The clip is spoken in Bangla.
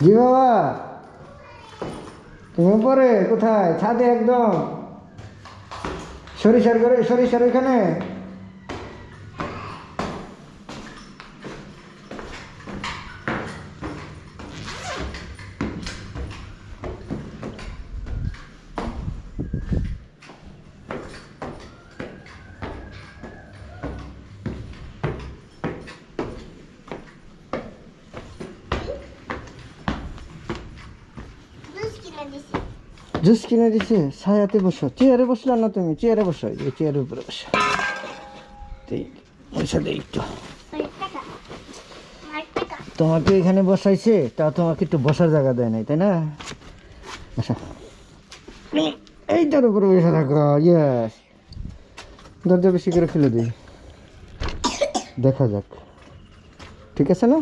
জি বাবা, তুমি উপরে কোথায়? ছাদে একদম সরিষার করে, সরিষার ওইখানে। জুস কিনে দিছে, ছায়াতে বসো। চেয়ারে বসলো না তুমি? চেয়ারে বসো, এই চেয়ারের উপরে বসো। পয়সা দেই একটু। তোমাকে এখানে বসাইছে, তা তোমাকে একটু বসার জায়গা দেয় নাই, তাই না? আচ্ছা, এইটার উপরে বসে থাকো। ইয়েস, দরজা বেশি করে খুলে দিই, দেখা যাক। ঠিক আছে না?